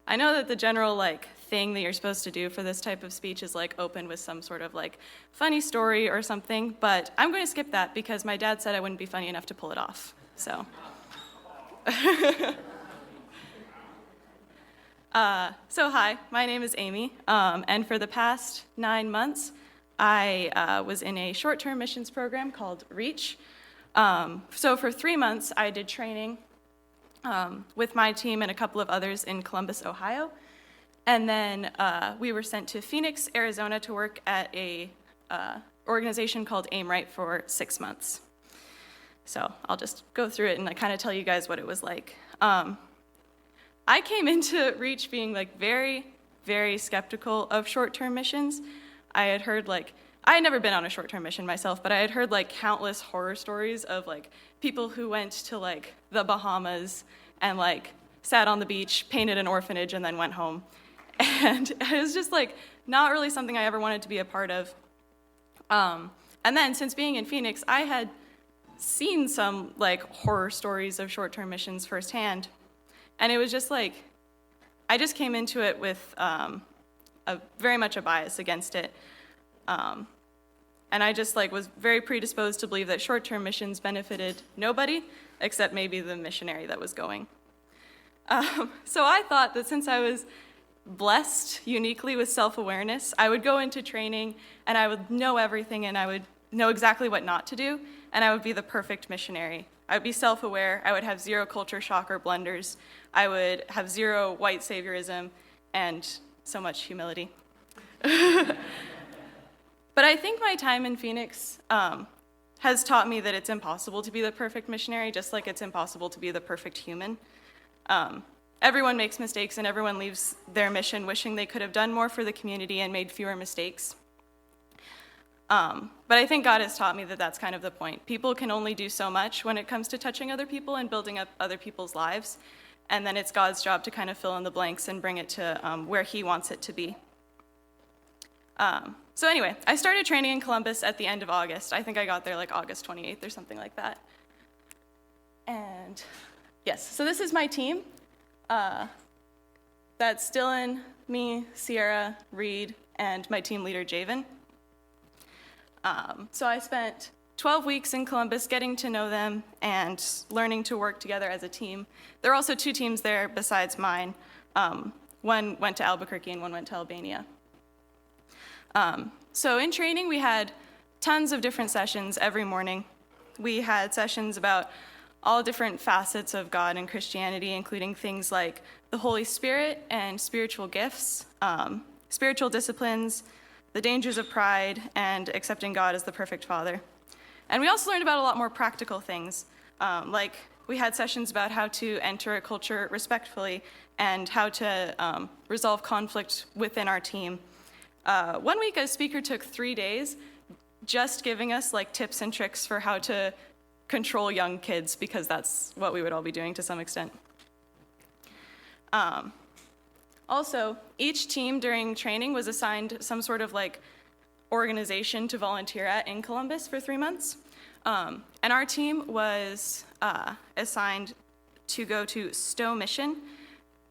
I know that the general thing that you're supposed to do for this type of speech is open with some sort of funny story or something, but I'm going to skip that because my dad said I wouldn't be funny enough to pull it off. So. So hi, my name is Aimee, and for the past 9 months, I was in a short-term missions program called REACH. So for 3 months, I did training with my team and a couple of others in Columbus, Ohio. And then we were sent to Phoenix, Arizona to work at a organization called Aimee for 6 months. So I'll just go through it and kind of tell you guys what it was like. I came into REACH being very, very skeptical of short-term missions. I had heard I had never been on a short-term mission myself, but I had heard countless horror stories of people who went to the Bahamas and sat on the beach, painted an orphanage, and then went home. And it was just not really something I ever wanted to be a part of. And then since being in Phoenix, I had seen some horror stories of short-term missions firsthand. And it was just I just came into it with very much a bias against it. And I just was very predisposed to believe that short-term missions benefited nobody except maybe the missionary that was going. So I thought that since I was blessed uniquely with self-awareness, I would go into training and I would know everything and I would know exactly what not to do, and I would be the perfect missionary. I would be self-aware, I would have zero culture shock or blunders, I would have zero white saviorism, and so much humility. But I think my time in Phoenix has taught me that it's impossible to be the perfect missionary, just like it's impossible to be the perfect human. Everyone makes mistakes, and everyone leaves their mission wishing they could have done more for the community and made fewer mistakes. But I think God has taught me that that's kind of the point. People can only do so much when it comes to touching other people and building up other people's lives, and then it's God's job to kind of fill in the blanks and bring it to where he wants it to be. So anyway, I started training in Columbus at the end of August. I think I got there August 28th or something like that. And yes, so this is my team. That's Dylan, me, Sierra, Reed, and my team leader, Javen. So I spent 12 weeks in Columbus getting to know them and learning to work together as a team. There were also 2 teams there besides mine. One went to Albuquerque and one went to Albania. So in training, we had tons of different sessions every morning. We had sessions about all different facets of God and Christianity, including things like the Holy Spirit and spiritual gifts, spiritual disciplines, the dangers of pride, and accepting God as the perfect Father. And we also learned about a lot more practical things, we had sessions about how to enter a culture respectfully and how to resolve conflict within our team. 1 week, a speaker took 3 days just giving us tips and tricks for how to control young kids, because that's what we would all be doing to some extent. Also, each team during training was assigned some sort of organization to volunteer at in Columbus for 3 months. And our team was assigned to go to Stowe Mission,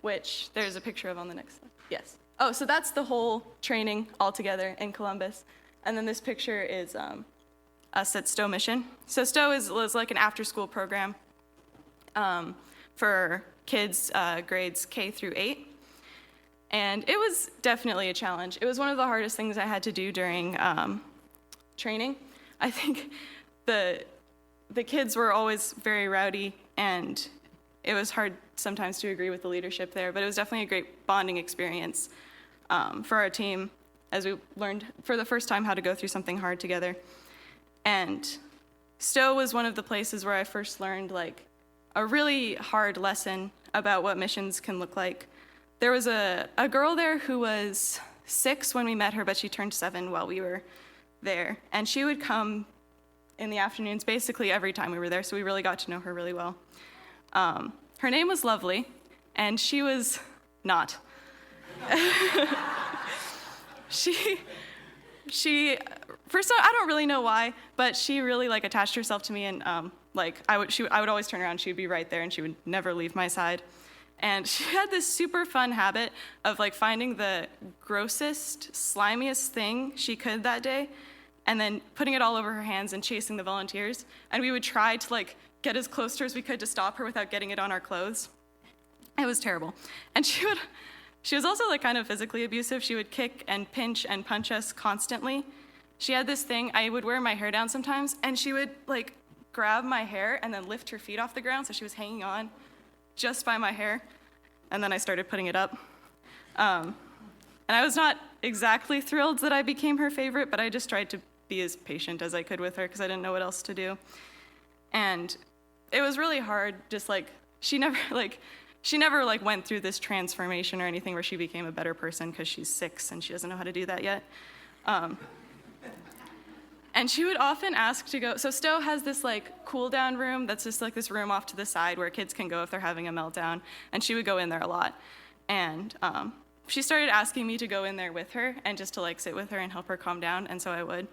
which there's a picture of on the next slide. Yes. Oh, so that's the whole training altogether in Columbus. And then this picture is us at Stowe Mission. So Stowe was like an after-school program for kids grades K through 8. And it was definitely a challenge. It was one of the hardest things I had to do during training. I think the kids were always very rowdy, and it was hard sometimes to agree with the leadership there, but it was definitely a great bonding experience for our team as we learned for the first time how to go through something hard together. And Stowe was one of the places where I first learned a really hard lesson about what missions can look like. There was a girl there who was 6 when we met her, but she turned 7 while we were there. And she would come in the afternoons basically every time we were there, so we really got to know her really well. Her name was Lovely, and she was not. She first, I don't really know why, but she really attached herself to me, and I would always turn around, she would be right there, and she would never leave my side. And she had this super fun habit of like finding the grossest, slimiest thing she could that day, and then putting it all over her hands and chasing the volunteers. And we would try to like get as close to her as we could to stop her without getting it on our clothes. It was terrible. And she was also like kind of physically abusive. She would kick and pinch and punch us constantly. She had this thing, I would wear my hair down sometimes, and she would like grab my hair and then lift her feet off the ground, so she was hanging on just by my hair. And then I started putting it up. And I was not exactly thrilled that I became her favorite, but I just tried to be as patient as I could with her because I didn't know what else to do. And it was really hard, just like, she never went through this transformation or anything where she became a better person because she's 6 and she doesn't know how to do that yet. And she would often ask to go, so Stowe has this like cool down room that's just like this room off to the side where kids can go if they're having a meltdown, and she would go in there a lot. And she started asking me to go in there with her and just to like sit with her and help her calm down, and so I would.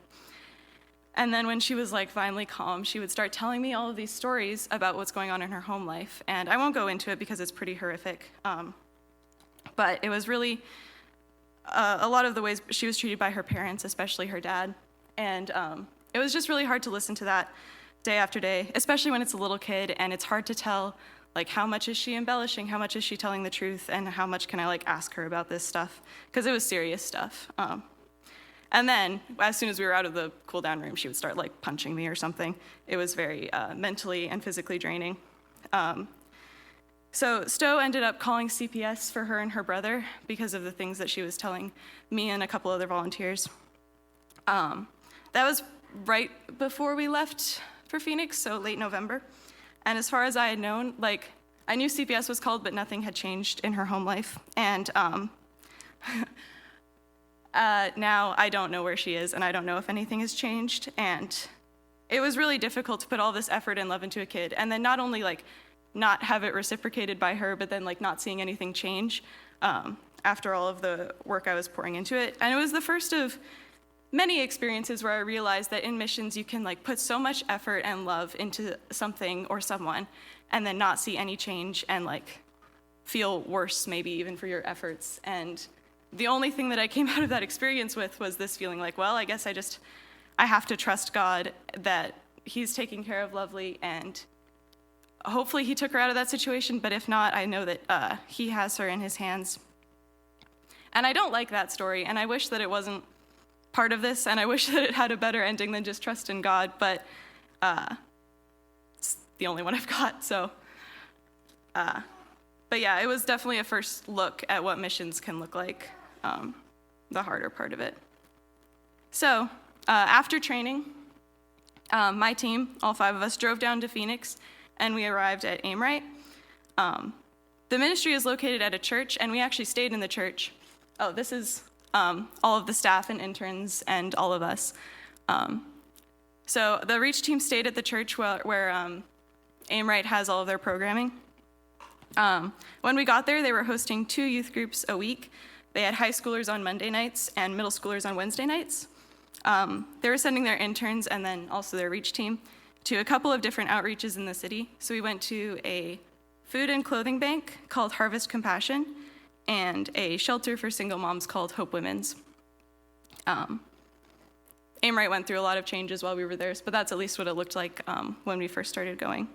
And then when she was like finally calm, she would start telling me all of these stories about what's going on in her home life. And I won't go into it because it's pretty horrific. But it was really a lot of the ways she was treated by her parents, especially her dad. And it was just really hard to listen to that day after day, especially when it's a little kid and it's hard to tell, like, how much is she embellishing, how much is she telling the truth, and how much can I, like, ask her about this stuff, because it was serious stuff. And then, as soon as we were out of the cool-down room, she would start, like, punching me or something. It was very mentally and physically draining. So Stowe ended up calling CPS for her and her brother because of the things that she was telling me and a couple other volunteers. That was right before we left for Phoenix, so late November. And as far as I had known, like, I knew CPS was called, but nothing had changed in her home life. And now I don't know where she is, and I don't know if anything has changed. And it was really difficult to put all this effort and love into a kid, and then not only, like, not have it reciprocated by her, but then, like, not seeing anything change after all of the work I was pouring into it. And it was the first of many experiences where I realized that in missions you can like put so much effort and love into something or someone and then not see any change and like feel worse maybe even for your efforts. And the only thing that I came out of that experience with was this feeling like, well, I guess I have to trust God that he's taking care of Lovely, and hopefully he took her out of that situation, but if not, I know that he has her in his hands. And I don't like that story, and I wish that it wasn't part of this, and I wish that it had a better ending than just trust in God, but it's the only one I've got, so. But yeah, it was definitely a first look at what missions can look like, the harder part of it. So after training, my team, all 5 of us, drove down to Phoenix, and we arrived at Aimee. The ministry is located at a church, and we actually stayed in the church. Oh, this is all of the staff and interns and all of us. So the Reach team stayed at the church where Aimee has all of their programming. When we got there, they were hosting 2 youth groups a week. They had high schoolers on Monday nights and middle schoolers on Wednesday nights. They were sending their interns and then also their Reach team to a couple of different outreaches in the city. So we went to a food and clothing bank called Harvest Compassion, and a shelter for single moms called Hope Women's. Aimee went through a lot of changes while we were there, but that's at least what it looked like when we first started going.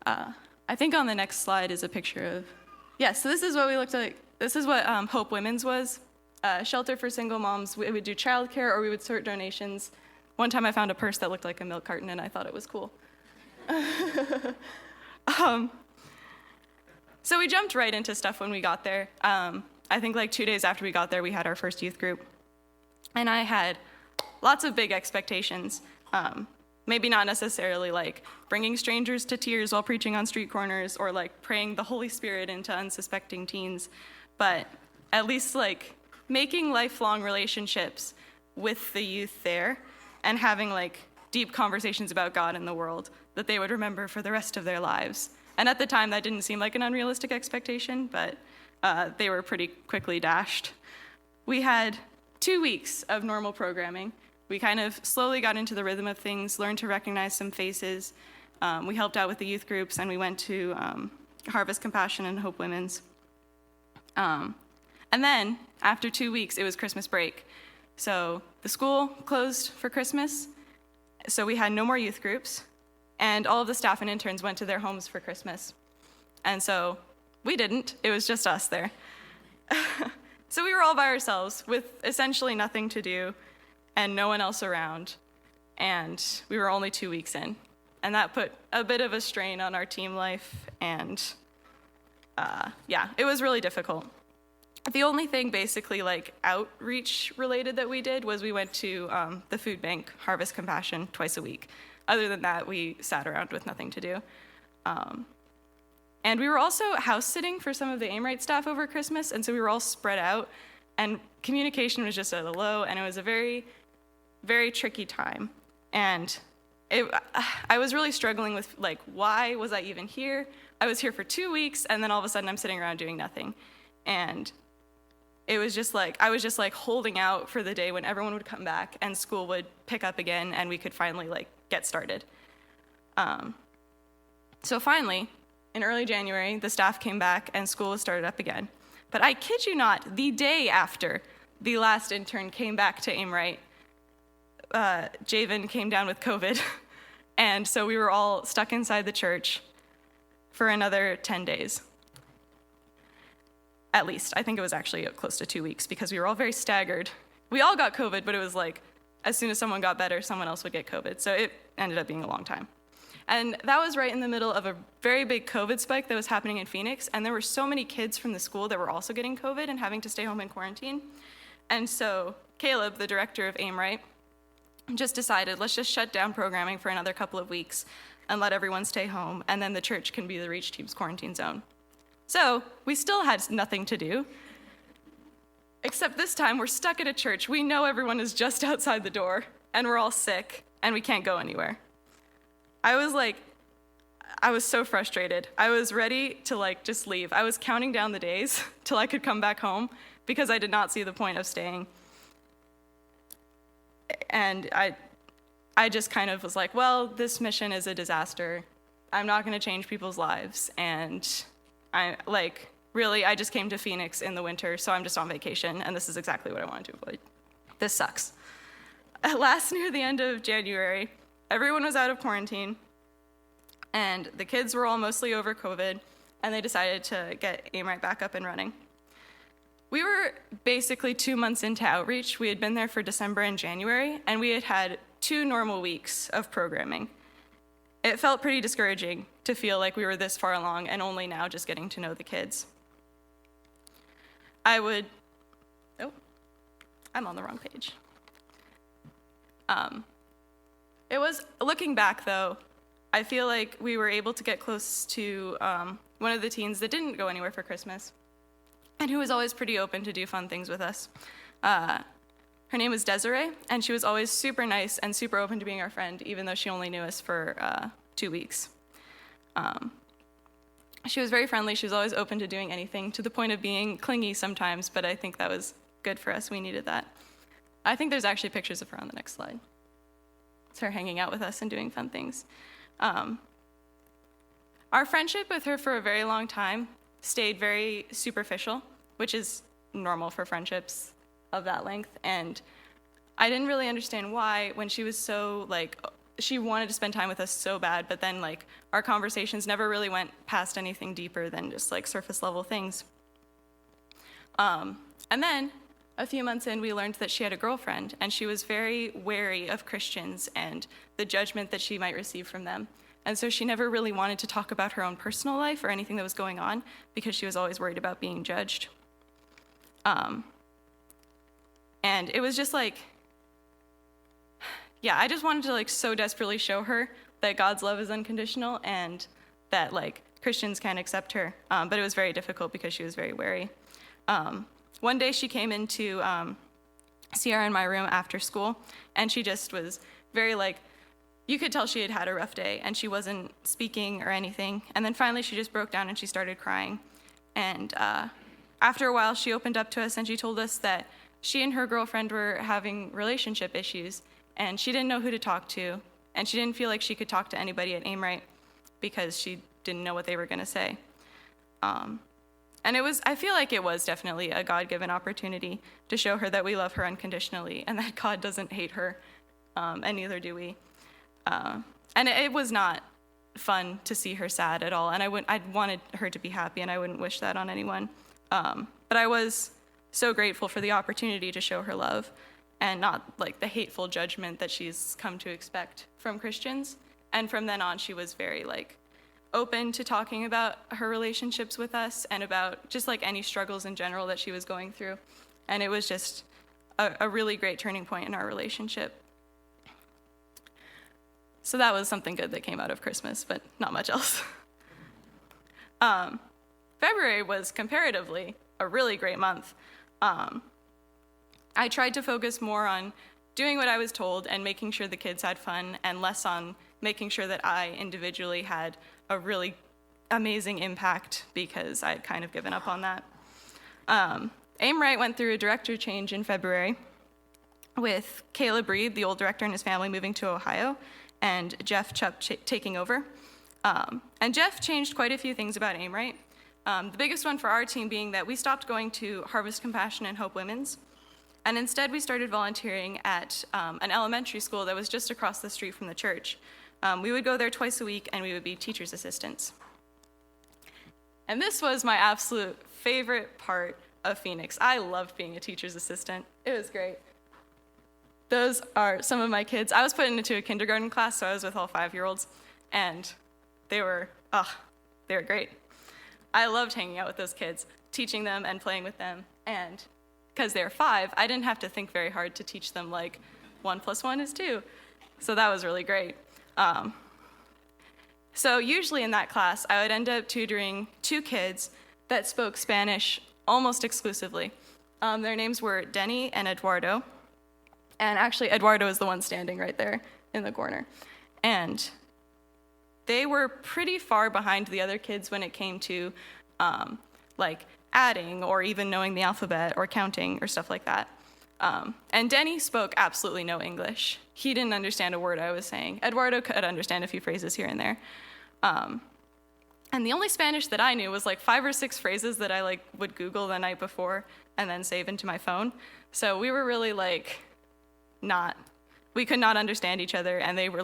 I think on the next slide is a picture of, so this is what we looked like. This is what Hope Women's was. Shelter for single moms. We would do childcare or we would sort donations. One time I found a purse that looked like a milk carton and I thought it was cool. So we jumped right into stuff when we got there. I think like 2 days after we got there, we had our first youth group. And I had lots of big expectations. Maybe not necessarily like bringing strangers to tears while preaching on street corners or like praying the Holy Spirit into unsuspecting teens, but at least like making lifelong relationships with the youth there and having like deep conversations about God and the world that they would remember for the rest of their lives. And at the time, that didn't seem like an unrealistic expectation, but they were pretty quickly dashed. We had 2 weeks of normal programming. We kind of slowly got into the rhythm of things, learned to recognize some faces. We helped out with the youth groups, and we went to Harvest Compassion and Hope Women's. And then, after 2 weeks, it was Christmas break. So the school closed for Christmas, so we had no more youth groups, and all of the staff and interns went to their homes for Christmas. And so we didn't. It was just us there. So we were all by ourselves with essentially nothing to do and no one else around. And we were only 2 weeks in. And that put a bit of a strain on our team life. And it was really difficult. The only thing basically like outreach related that we did was we went to the food bank, Harvest Compassion, twice a week. Other than that, we sat around with nothing to do. And we were also house sitting for some of the Aimee staff over Christmas, and so we were all spread out, and communication was just at a low, and it was a very, very tricky time. And I was really struggling with, like, why was I even here? I was here for 2 weeks, and then all of a sudden I'm sitting around doing nothing. And it was just like, I was just like holding out for the day when everyone would come back and school would pick up again and we could finally like get started. So finally, in early January, the staff came back and school was started up again. But I kid you not, the day after the last intern came back to Aimee, Javen came down with COVID. And so we were all stuck inside the church for another 10 days. At least. I think it was actually close to 2 weeks because we were all very staggered. We all got COVID, but it was like as soon as someone got better, someone else would get COVID. So it ended up being a long time. And that was right in the middle of a very big COVID spike that was happening in Phoenix. And there were so many kids from the school that were also getting COVID and having to stay home in quarantine. And so Caleb, the director of Aimee, just decided, let's just shut down programming for another couple of weeks and let everyone stay home. And then the church can be the Reach Team's quarantine zone. So we still had nothing to do, except this time we're stuck at a church. We know everyone is just outside the door, and we're all sick, and we can't go anywhere. I was so frustrated. I was ready to like just leave. I was counting down the days till I could come back home because I did not see the point of staying. And I just kind of was like, well, this mission is a disaster. I'm not going to change people's lives, and I just came to Phoenix in the winter, so I'm just on vacation, and this is exactly what I wanted to avoid. This sucks. Near the end of January, everyone was out of quarantine, and the kids were all mostly over COVID, and they decided to get Aimee back up and running. We were basically 2 months into outreach. We had been there for December and January, and we had had 2 normal weeks of programming. It felt pretty discouraging to feel like we were this far along and only now just getting to know the kids. I'm on the wrong page. Looking back though, I feel like we were able to get close to one of the teens that didn't go anywhere for Christmas and who was always pretty open to do fun things with us. Her name was Desiree, and she was always super nice and super open to being our friend, even though she only knew us for 2 weeks. She was very friendly. She was always open to doing anything, to the point of being clingy sometimes, but I think that was good for us. We needed that. I think there's actually pictures of her on the next slide. It's her hanging out with us and doing fun things. Our friendship with her for a very long time stayed very superficial, which is normal for friendships of that length, and I didn't really understand why when she was so she wanted to spend time with us so bad, but then our conversations never really went past anything deeper than just surface level things. And then a few months in, we learned that she had a girlfriend, and she was very wary of Christians and the judgment that she might receive from them. And so she never really wanted to talk about her own personal life or anything that was going on because she was always worried about being judged. And it was just I just wanted to so desperately show her that God's love is unconditional and that Christians can accept her. But it was very difficult because she was very wary. One day she came into Sierra in my room after school, and she just was very you could tell she had had a rough day, and she wasn't speaking or anything. And then finally she just broke down and she started crying. And after a while she opened up to us and she told us that she and her girlfriend were having relationship issues, and she didn't know who to talk to, and she didn't feel like she could talk to anybody at Aimee because she didn't know what they were going to say. And I feel like it was definitely a God-given opportunity to show her that we love her unconditionally and that God doesn't hate her, and neither do we. And it was not fun to see her sad at all, and I wanted her to be happy, and I wouldn't wish that on anyone. But I was so grateful for the opportunity to show her love and not like the hateful judgment that she's come to expect from Christians. And from then on, she was very open to talking about her relationships with us and about just any struggles in general that she was going through. And it was just a really great turning point in our relationship. So that was something good that came out of Christmas, but not much else. February was comparatively a really great month. I tried to focus more on doing what I was told and making sure the kids had fun, and less on making sure that I individually had a really amazing impact, because I had kind of given up on that. Aimee went through a director change in February with Caleb Reed, the old director, and his family moving to Ohio, and Jeff Chupp taking over. And Jeff changed quite a few things about Aimee. The biggest one for our team being that we stopped going to Harvest Compassion and Hope Women's, and instead we started volunteering at an elementary school that was just across the street from the church. We would go there twice a week, and we would be teacher's assistants. And this was my absolute favorite part of Phoenix. I loved being a teacher's assistant. It was great. Those are some of my kids. I was put into a kindergarten class, so I was with all 5-year-olds, and they were great. I loved hanging out with those kids, teaching them and playing with them, and because they're 5, I didn't have to think very hard to teach them 1 + 1 is 2. So that was really great. So usually in that class, I would end up tutoring 2 kids that spoke Spanish almost exclusively. Their names were Denny and Eduardo. And actually, Eduardo is the one standing right there in the corner. And they were pretty far behind the other kids when it came to adding or even knowing the alphabet or counting or stuff like that. And Denny spoke absolutely no English. He didn't understand a word I was saying. Eduardo could understand a few phrases here and there. And the only Spanish that I knew was 5 or 6 phrases that I would Google the night before and then save into my phone. So we were really we could not understand each other, and they were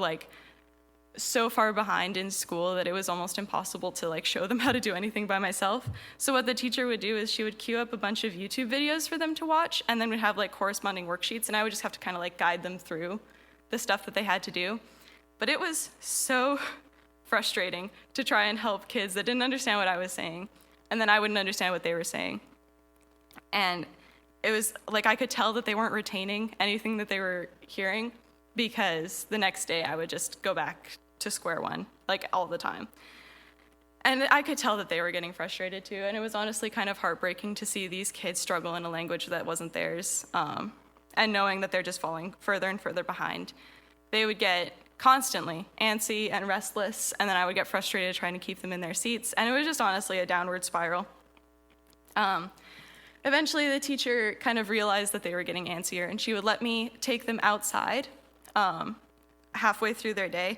so far behind in school that it was almost impossible to show them how to do anything by myself. So what the teacher would do is she would queue up a bunch of YouTube videos for them to watch, and then we'd have corresponding worksheets, and I would just have to kind of guide them through the stuff that they had to do. But it was so frustrating to try and help kids that didn't understand what I was saying, and then I wouldn't understand what they were saying. And it was I could tell that they weren't retaining anything that they were hearing, because the next day I would just go back to square one, all the time. And I could tell that they were getting frustrated too, and it was honestly kind of heartbreaking to see these kids struggle in a language that wasn't theirs, and knowing that they're just falling further and further behind. They would get constantly antsy and restless, and then I would get frustrated trying to keep them in their seats, and it was just honestly a downward spiral. Eventually, the teacher kind of realized that they were getting antsier, and she would let me take them outside halfway through their day,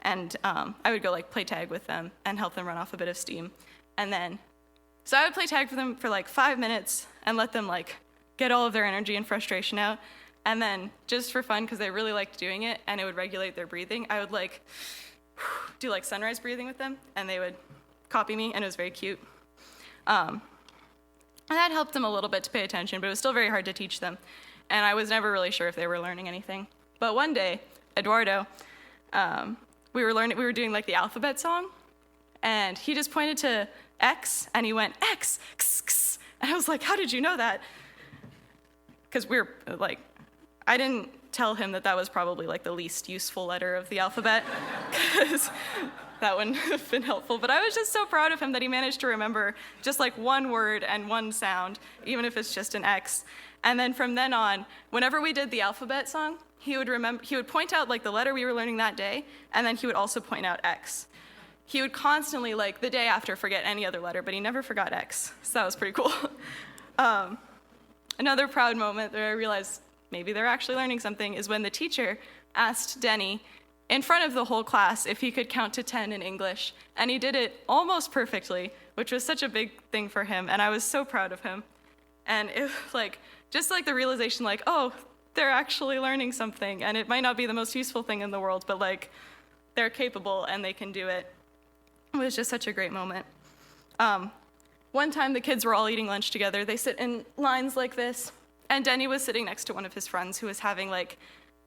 and I would go play tag with them and help them run off a bit of steam. And then, so I would play tag for them for 5 minutes and let them get all of their energy and frustration out. And then, just for fun, because they really liked doing it and it would regulate their breathing, I would do sunrise breathing with them, and they would copy me, and it was very cute. And that helped them a little bit to pay attention, but it was still very hard to teach them. And I was never really sure if they were learning anything. But one day, Eduardo, we were doing the alphabet song, and he just pointed to X, and he went, X, x, x. And I was like, how did you know that? Because I didn't tell him that was probably the least useful letter of the alphabet, because that wouldn't have been helpful. But I was just so proud of him that he managed to remember just one word and one sound, even if it's just an X. And then from then on, whenever we did the alphabet song, he would point out the letter we were learning that day, and then he would also point out X. He would constantly, the day after, forget any other letter, but he never forgot X. So that was pretty cool. Another proud moment that I realized maybe they're actually learning something is when the teacher asked Denny in front of the whole class if he could count to 10 in English, and he did it almost perfectly, which was such a big thing for him, and I was so proud of him. And it just the realization oh, they're actually learning something, and it might not be the most useful thing in the world, but they're capable and they can do it. It was just such a great moment. One time the kids were all eating lunch together. They sit in lines like this, and Denny was sitting next to one of his friends who was having an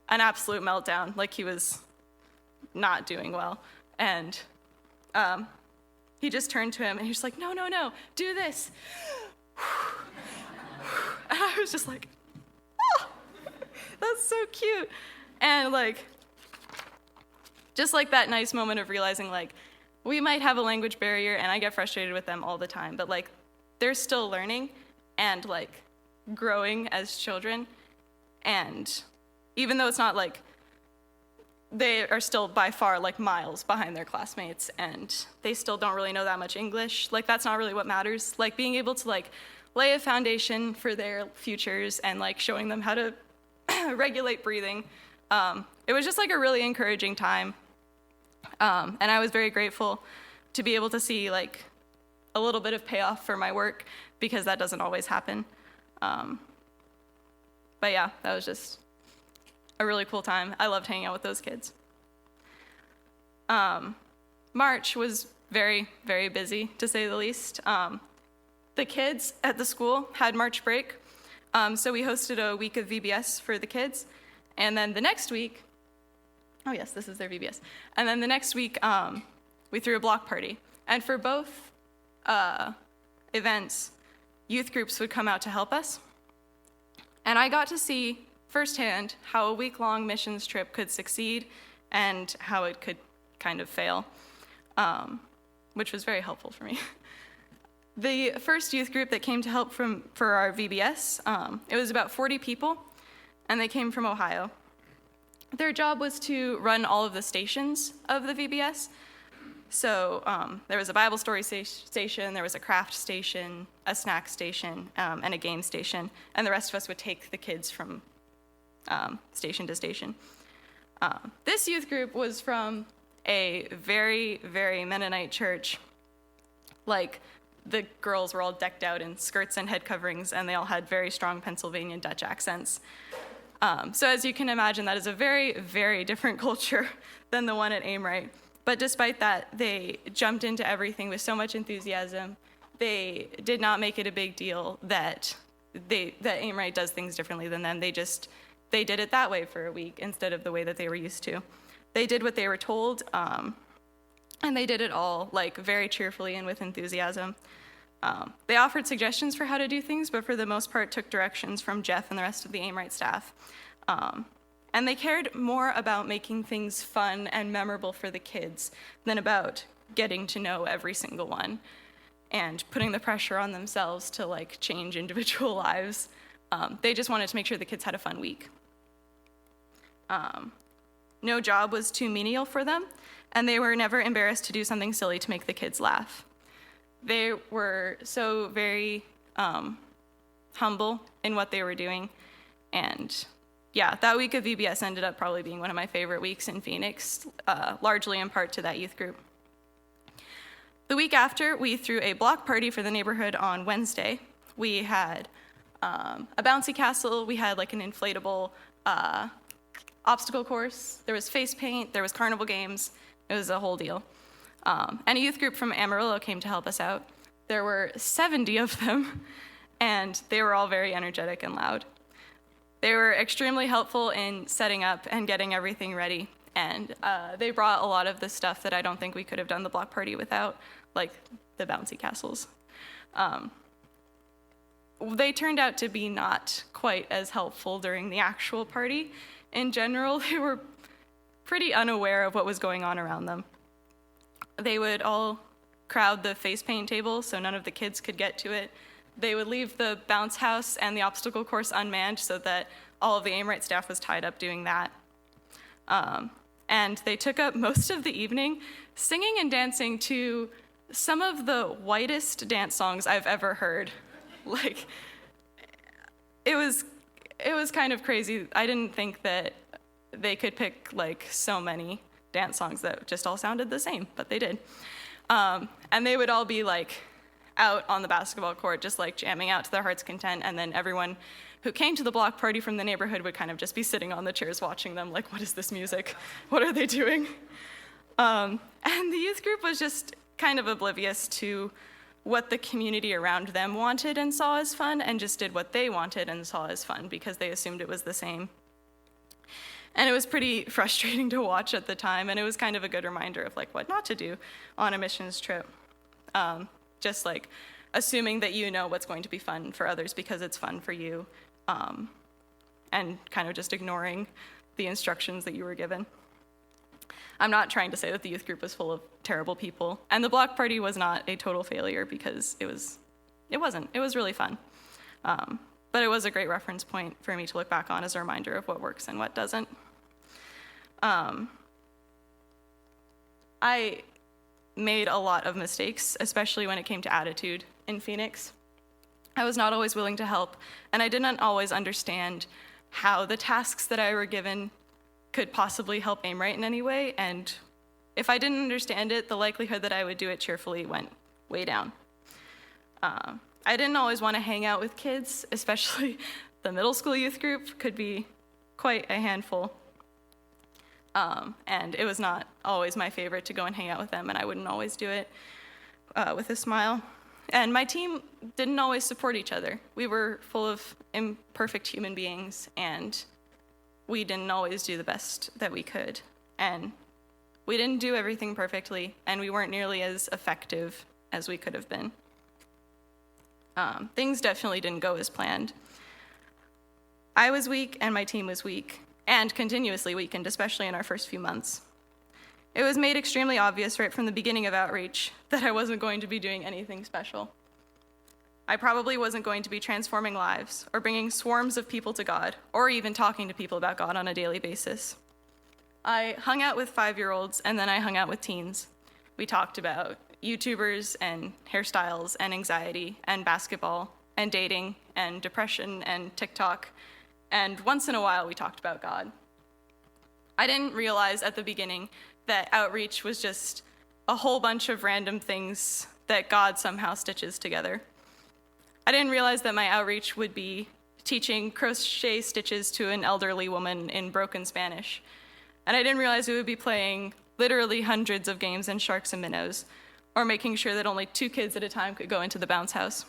absolute meltdown, he was not doing well. And he just turned to him and he was like, no, do this. And I was just like, oh, that's so cute. And just that nice moment of realizing we might have a language barrier, and I get frustrated with them all the time, but they're still learning and growing as children. And even though it's not they are still by far miles behind their classmates, and they still don't really know that much English, that's not really what matters. Being able to lay a foundation for their futures and showing them how to regulate breathing. It was just a really encouraging time. And I was very grateful to be able to see a little bit of payoff for my work, because that doesn't always happen. But yeah, that was just a really cool time. I loved hanging out with those kids. March was very, very busy, to say the least. The kids at the school had March break, so we hosted a week of VBS for the kids. And then the next week, oh yes, this is their VBS. And then the next week, we threw a block party. And for both events, youth groups would come out to help us. And I got to see firsthand how a week-long missions trip could succeed and how it could kind of fail, which was very helpful for me. The first youth group that came to help for our VBS, it was about 40 people, and they came from Ohio. Their job was to run all of the stations of the VBS. So there was a Bible story station, there was a craft station, a snack station, and a game station, and the rest of us would take the kids from station to station. This youth group was from a very, very Mennonite church. The girls were all decked out in skirts and head coverings, and they all had very strong Pennsylvania Dutch accents. So as you can imagine, that is a very, very different culture than the one at Aimee. But despite that, they jumped into everything with so much enthusiasm. They did not make it a big deal that Aimee does things differently than them. They did it that way for a week instead of the way that they were used to. They did what they were told, and they did it all very cheerfully and with enthusiasm. They offered suggestions for how to do things, but for the most part took directions from Jeff and the rest of the Aimee staff. And they cared more about making things fun and memorable for the kids than about getting to know every single one and putting the pressure on themselves to change individual lives. They just wanted to make sure the kids had a fun week. No job was too menial for them, and they were never embarrassed to do something silly to make the kids laugh. They were so very humble in what they were doing, and yeah, that week of VBS ended up probably being one of my favorite weeks in Phoenix, largely in part to that youth group. The week after, we threw a block party for the neighborhood on Wednesday. We had a bouncy castle, we had an inflatable obstacle course, there was face paint, there was carnival games, it was a whole deal. And a youth group from Amarillo came to help us out. There were 70 of them, and they were all very energetic and loud. They were extremely helpful in setting up and getting everything ready, and they brought a lot of the stuff that I don't think we could have done the block party without, like the bouncy castles. They turned out to be not quite as helpful during the actual party. In general, they were pretty unaware of what was going on around them. They would all crowd the face paint table so none of the kids could get to it. They would leave the bounce house and the obstacle course unmanned so that all of the Aimee staff was tied up doing that. And they took up most of the evening singing and dancing to some of the whitest dance songs I've ever heard. It was kind of crazy. I didn't think that they could pick so many dance songs that just all sounded the same, but they did. And they would all be out on the basketball court, just like jamming out to their heart's content, and then everyone who came to the block party from the neighborhood would kind of just be sitting on the chairs watching them, like, what is this music? What are they doing? And the youth group was just kind of oblivious to what the community around them wanted and saw as fun, and just did what they wanted and saw as fun because they assumed it was the same. And it was pretty frustrating to watch at the time, and it was kind of a good reminder of like what not to do on a missions trip. Just like assuming that you know what's going to be fun for others because it's fun for you, and kind of just ignoring the instructions that you were given. I'm not trying to say that the youth group was full of terrible people, and the block party was not a total failure because it wasn't. It was really fun. But it was a great reference point for me to look back on as a reminder of what works and what doesn't. I made a lot of mistakes, especially when it came to attitude in Phoenix. I was not always willing to help, and I did not always understand how the tasks that I were given could possibly help Aimee in any way, and if I didn't understand it, the likelihood that I would do it cheerfully went way down. I didn't always want to hang out with kids, especially the middle school youth group could be quite a handful. And it was not always my favorite to go and hang out with them, and I wouldn't always do it with a smile. And my team didn't always support each other. We were full of imperfect human beings, and we didn't always do the best that we could. And we didn't do everything perfectly, and we weren't nearly as effective as we could have been. Things definitely didn't go as planned. I was weak, and my team was weak, and continuously weakened, especially in our first few months. It was made extremely obvious right from the beginning of outreach that I wasn't going to be doing anything special. I probably wasn't going to be transforming lives, or bringing swarms of people to God, or even talking to people about God on a daily basis. I hung out with 5-year-olds, and then I hung out with teens. We talked about YouTubers and hairstyles and anxiety and basketball and dating and depression and TikTok, and once in a while we talked about God. I didn't realize at the beginning that outreach was just a whole bunch of random things that God somehow stitches together. I didn't realize that my outreach would be teaching crochet stitches to an elderly woman in broken Spanish, and I didn't realize we would be playing literally hundreds of games in Sharks and Minnows, or making sure that only 2 kids at a time could go into the bounce house.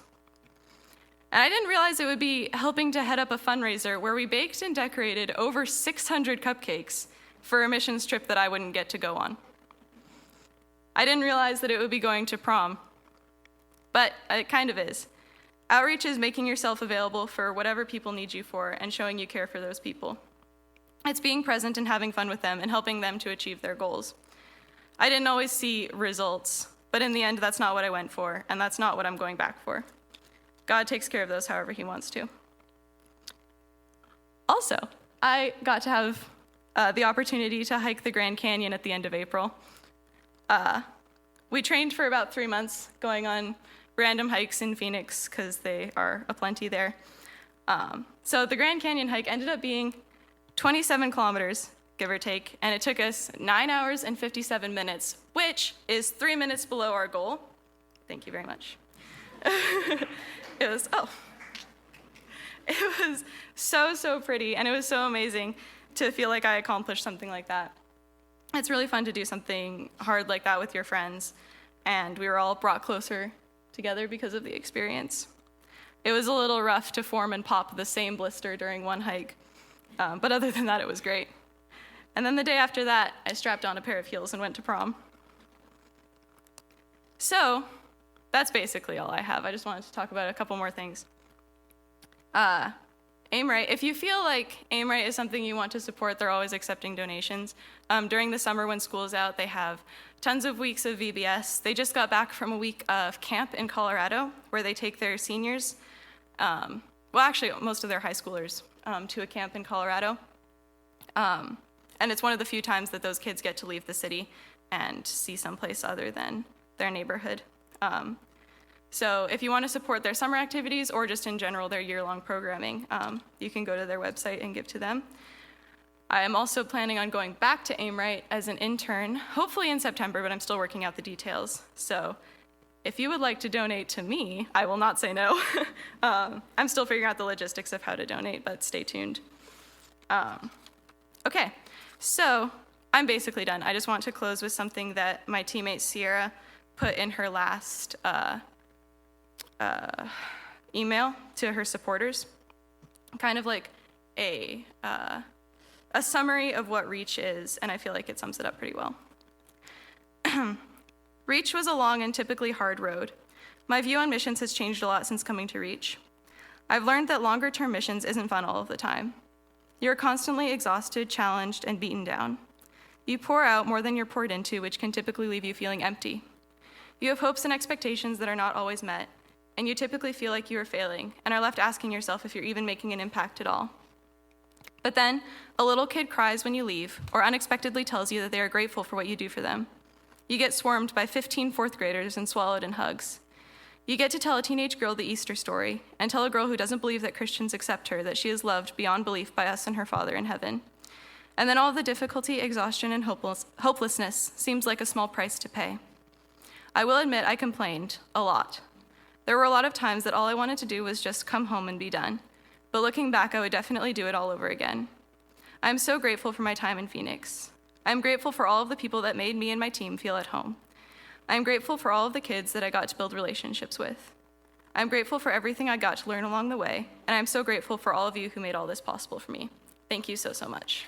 And I didn't realize it would be helping to head up a fundraiser where we baked and decorated over 600 cupcakes for a missions trip that I wouldn't get to go on. I didn't realize that it would be going to prom, but it kind of is. Outreach is making yourself available for whatever people need you for and showing you care for those people. It's being present and having fun with them and helping them to achieve their goals. I didn't always see results, but in the end, that's not what I went for, and that's not what I'm going back for. God takes care of those however he wants to. Also, I got to have the opportunity to hike the Grand Canyon at the end of April. We trained for about 3 months, going on random hikes in Phoenix, because they are aplenty there. So the Grand Canyon hike ended up being 27 kilometers, give or take, and it took us 9 hours and 57 minutes, which is 3 minutes below our goal. Thank you very much. It was so pretty, and it was so amazing to feel like I accomplished something like that. It's really fun to do something hard like that with your friends, and we were all brought closer together because of the experience. It was a little rough to form and pop the same blister during one hike, but other than that, it was great. And then the day after that, I strapped on a pair of heels and went to prom. So that's basically all I have. I just wanted to talk about a couple more things. Aimee, if you feel like Aimee is something you want to support, they're always accepting donations. During the summer when school is out, they have tons of weeks of VBS. They just got back from a week of camp in Colorado where they take their seniors, actually most of their high schoolers, to a camp in Colorado. And it's one of the few times that those kids get to leave the city and see someplace other than their neighborhood. So if you want to support their summer activities or just in general their year-long programming, you can go to their website and give to them. I am also planning on going back to Aimee as an intern, hopefully in September, but I'm still working out the details. So if you would like to donate to me, I will not say no. I'm still figuring out the logistics of how to donate, but stay tuned. Okay, so I'm basically done. I just want to close with something that my teammate Sierra put in her last email to her supporters, kind of like a summary of what REACH is, and I feel like it sums it up pretty well. REACH was a long and typically hard road. My view on missions has changed a lot since coming to REACH. I've learned that longer-term missions isn't fun all of the time. You're constantly exhausted, challenged, and beaten down. You pour out more than you're poured into, which can typically leave you feeling empty. You have hopes and expectations that are not always met, and you typically feel like you are failing and are left asking yourself if you're even making an impact at all. But then, a little kid cries when you leave, or unexpectedly tells you that they are grateful for what you do for them. You get swarmed by 15 fourth graders and swallowed in hugs. You get to tell a teenage girl the Easter story, and tell a girl who doesn't believe that Christians accept her that she is loved beyond belief by us and her Father in heaven. And then all of the difficulty, exhaustion, and hopelessness seems like a small price to pay. I will admit I complained a lot. There were a lot of times that all I wanted to do was just come home and be done. But looking back, I would definitely do it all over again. I'm so grateful for my time in Phoenix. I'm grateful for all of the people that made me and my team feel at home. I'm grateful for all of the kids that I got to build relationships with. I'm grateful for everything I got to learn along the way, and I'm so grateful for all of you who made all this possible for me. Thank you so, so much.